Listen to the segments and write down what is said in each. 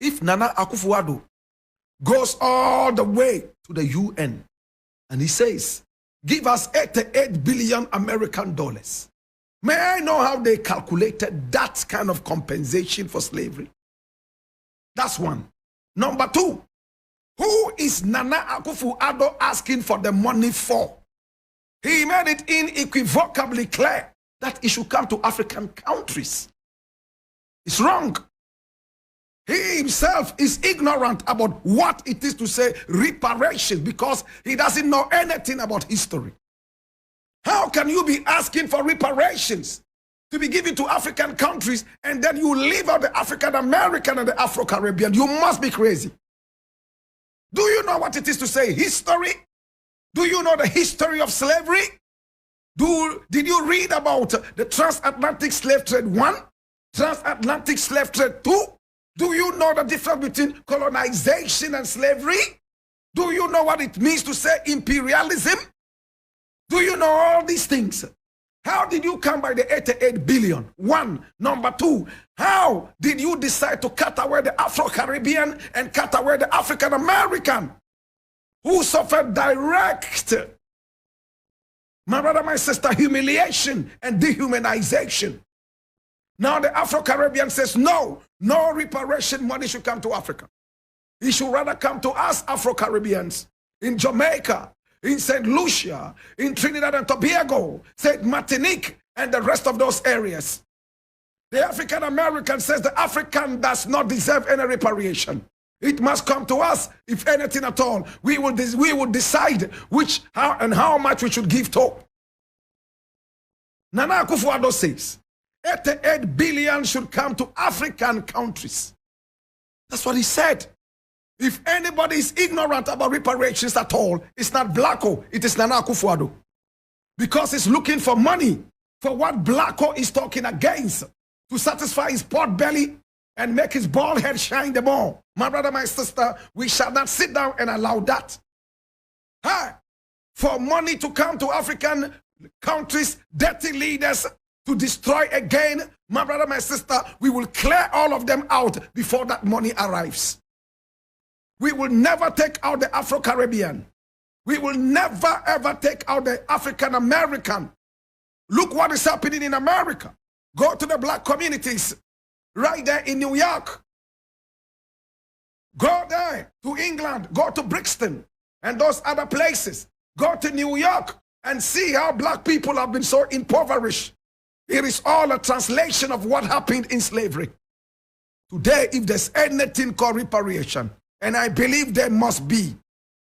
If Nana Akufo Addo goes all the way to the UN and he says, give us 88 billion American dollars. May I know how they calculated that kind of compensation for slavery? That's one. Number two, who is Nana Akufo Addo asking for the money for? He made it unequivocally clear that it should come to African countries. It's wrong. He himself is ignorant about what it is to say reparations because he doesn't know anything about history. How can you be asking for reparations to be given to African countries and then you leave out the African American and the Afro-Caribbean? You must be crazy. Do you know what it is to say history? Do you know the history of slavery? Did you read about the transatlantic slave trade 1? Transatlantic slave trade 2? Do you know the difference between colonization and slavery? Do you know what it means to say imperialism? Do you know all these things? How did you come by the 88 billion? One. Number two, how did you decide to cut away the Afro-Caribbean and cut away the African-American who suffered direct, my brother, my sister, humiliation and dehumanization? Now the Afro-Caribbean says, no reparation money should come to Africa. It should rather come to us Afro-Caribbeans in Jamaica, in St. Lucia, in Trinidad and Tobago, St. Martinique, and the rest of those areas. The African American says the African does not deserve any reparation. It must come to us, if anything at all. We will decide how much we should give to. Nana Akufo Addo says 88 billion should come to African countries. That's what he said. If anybody is ignorant about reparations at all, it's not Blacko, it is Nana Akufo Addo. Because he's looking for money for what Blacko is talking against, to satisfy his pot belly and make his bald head shine the more. My brother, my sister, we shall not sit down and allow that. For money to come to African countries, dirty leaders to destroy again, my brother, my sister, we will clear all of them out before that money arrives. We will never take out the Afro-Caribbean. We will never ever take out the African-American. Look what is happening in America. Go to the black communities right there in New York. Go there to England, go to Brixton and those other places. Go to New York and see how black people have been so impoverished. It is all a translation of what happened in slavery. Today, if there's anything called reparation, and I believe there must be,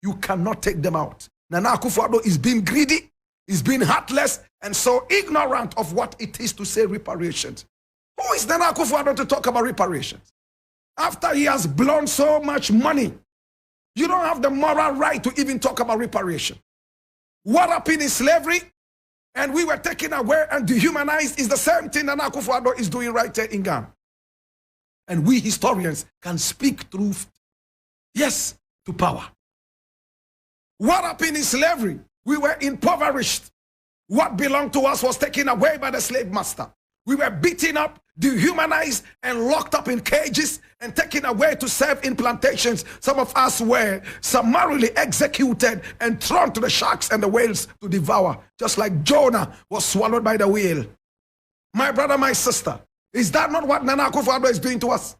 you cannot take them out. Nana Akufo Addo is being greedy, is being heartless, and so ignorant of what it is to say reparations. Who is Nana Akufo Addo to talk about reparations? After he has blown so much money, you don't have the moral right to even talk about reparation. What happened in slavery, and we were taken away and dehumanized, is the same thing Nana Akufo Addo is doing right there in Ghana. And we historians can speak truth, yes, to power. What happened in slavery? We were impoverished. What belonged to us was taken away by the slave master. We were beaten up, dehumanized, and locked up in cages and taken away to serve in plantations. Some of us were summarily executed and thrown to the sharks and the whales to devour, just like Jonah was swallowed by the whale. My brother, my sister, is that not what Nana Akufo Addo is doing to us?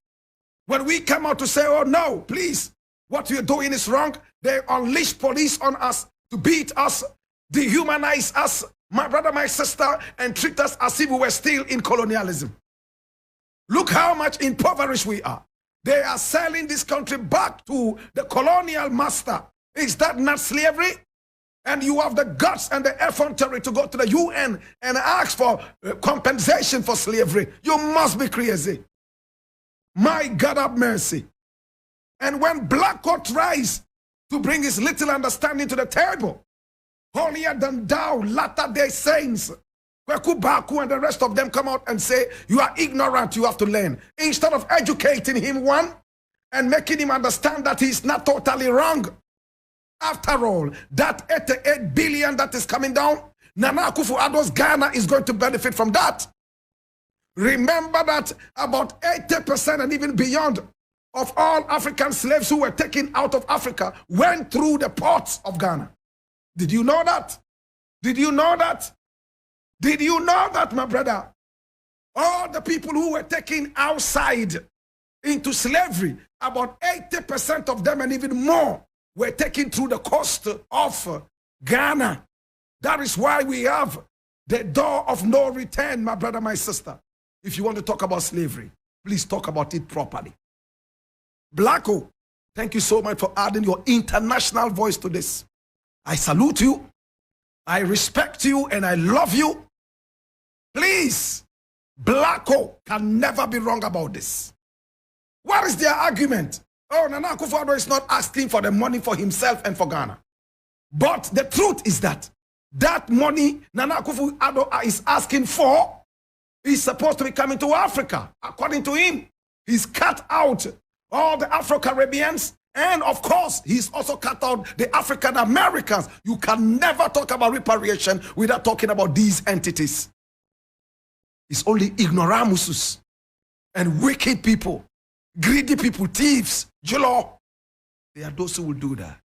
When we come out to say, oh no, please, what you're doing is wrong, they unleash police on us to beat us, dehumanize us, my brother, my sister, and treat us as if we were still in colonialism. Look how much impoverished we are. They are selling this country back to the colonial master. Is that not slavery? And you have the guts and the effrontery to go to the UN and ask for compensation for slavery. You must be crazy. My God have mercy. And when Blacko tries to bring his little understanding to the table, holier than thou, latter-day saints, Kweku Baku and the rest of them come out and say, you are ignorant, you have to learn. Instead of educating him, one, and making him understand that he's not totally wrong. After all, that 88 billion that is coming down, Nana Akufo Addo's Ghana is going to benefit from that. Remember that about 80% and even beyond of all African slaves who were taken out of Africa went through the ports of Ghana. Did you know that? Did you know that? Did you know that, my brother? All the people who were taken outside into slavery, about 80% of them and even more were taken through the coast of Ghana. That is why we have the door of no return, my brother, my sister. If you want to talk about slavery, please talk about it properly. Blacko, thank you so much for adding your international voice to this. I salute you, I respect you, and I love you. Please, Blacko can never be wrong about this. What is their argument? Oh, Nana Akufo Addo is not asking for the money for himself and for Ghana. But the truth is that that money Nana Akufo Addo is asking for is supposed to be coming to Africa. According to him, he's cut out all the Afro-Caribbeans, and of course, he's also cut out the African Americans. You can never talk about reparation without talking about these entities. It's only ignoramuses and wicked people, greedy people, thieves, jolo. They are those who will do that.